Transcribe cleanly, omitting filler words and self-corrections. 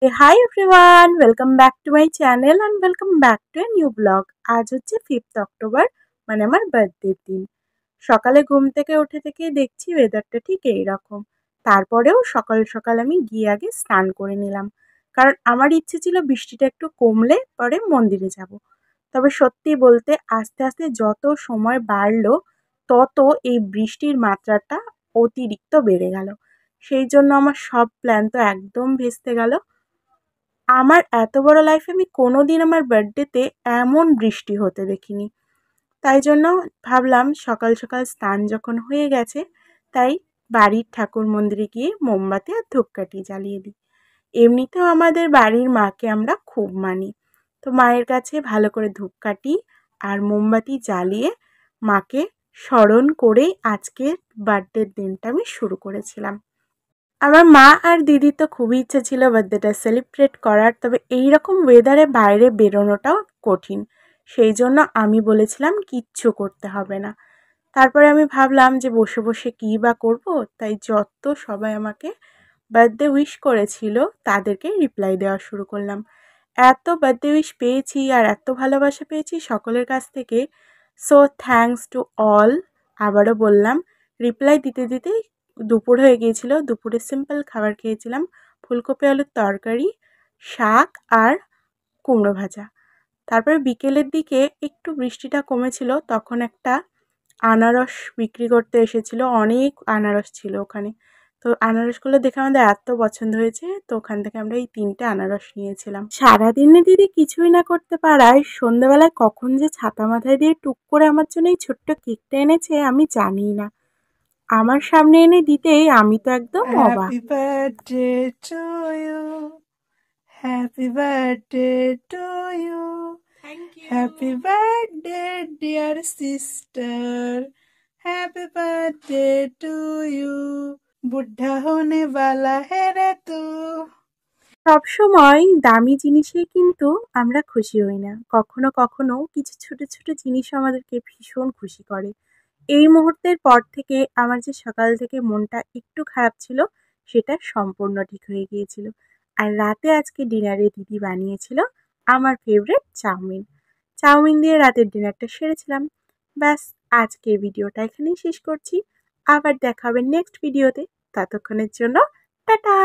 Hi everyone, welcome back to my channel and welcome back to a new blog. আজ হচ্ছে 5th October, মানে আমার বার্থডের দিন। সকালে ঘুম থেকে উঠে থেকেই দেখছি ওয়েদারটা ঠিক এইরকম। তারপরেও সকাল সকাল আমি গিয়ে আগে স্নান করে নিলাম, কারণ আমার ইচ্ছে ছিল বৃষ্টিটা একটু কমলে পরে মন্দিরে যাব। তবে সত্যি বলতে আস্তে আস্তে যত সময় বাড়লো তত এই বৃষ্টির মাত্রাটা অতিরিক্ত বেড়ে গেল। সেই জন্য আমার সব প্ল্যান তো একদম ভেস্তে গেল। আমার এত বড় লাইফে আমি কোনোদিন আমার বার্থডেতে এমন বৃষ্টি হতে দেখিনি। তাই জন্য ভাবলাম সকাল সকাল স্নান যখন হয়ে গেছে, তাই বাড়ির ঠাকুর মন্দিরে গিয়ে মোমবাতি আর ধূপকাঠি জ্বালিয়ে দিই। এমনিতেও আমাদের বাড়ির মাকে আমরা খুব মানি, তো মায়ের কাছে ভালো করে ধূপকাঠি আর মোমবাতি জ্বালিয়ে মাকে স্মরণ করেই আজকের বার্থডের দিনটা আমি শুরু করেছিলাম। আমার মা আর দিদির তো খুবই ইচ্ছে ছিল বার্থডেটা সেলিব্রেট করার, তবে এই রকম ওয়েদারে বাইরে বেরোনোটাও কঠিন। সেই জন্য আমি বলেছিলাম কিচ্ছু করতে হবে না। তারপরে আমি ভাবলাম যে বসে বসে কী বা করবো, তাই যত সবাই আমাকে বার্থডে উইশ করেছিল তাদেরকে রিপ্লাই দেওয়া শুরু করলাম। এত বার্থডে উইশ পেয়েছি আর এত ভালোবাসা পেয়েছি সকলের কাছ থেকে। So thanks to all. আবারও বললাম, রিপ্লাই দিতে দিতেই দুপুর হয়ে গিয়েছিল। দুপুরে সিম্পল খাবার খেয়েছিলাম, ফুলকপি আলুর তরকারি, শাক আর কুমড়ো ভাজা। তারপরে বিকেলের দিকে একটু বৃষ্টিটা কমেছিল, তখন একটা আনারস বিক্রি করতে এসেছিল, অনেক আনারস ছিল ওখানে। তো আনারসগুলো দেখে আমাদের এত পছন্দ হয়েছে, তো ওখান থেকে আমরা এই 3টে আনারস নিয়েছিলাম। সারাদিনে দিদি কিছুই না করতে পারায় সন্ধ্যেবেলায় কখন যে ছাতা মাথায় দিয়ে টুক করে আমার জন্য এই ছোট্ট কেকটা এনেছে আমি জানি না। আমার সামনে এনে দিতেই আমি তো একদম অবাক। Happy birthday to you. Happy birthday to you. Thank you. Happy birthday, dear sister. Happy birthday to you. बुढ़ा होने वाला है रे तू। সবসময় দামি জিনিসে কিন্তু আমরা খুশি হই না, কখনো কখনো কিছু ছোট ছোট জিনিসও আমাদেরকে ভীষণ খুশি করে। এই মুহূর্তের পর থেকে আমার যে সকাল থেকে মনটা একটু খারাপ ছিল, সেটা সম্পূর্ণ ঠিক হয়ে গিয়েছিল। আর রাতে আজকে ডিনারে দিদি বানিয়েছিল আমার ফেভারিট চাউমিন। চাউমিন দিয়ে রাতের ডিনারটা সেরেছিলাম। ব্যাস, আজকের ভিডিওটা এখানেই শেষ করছি। আবার দেখা হবে নেক্সট ভিডিওতে। ততক্ষণের জন্য টাটা।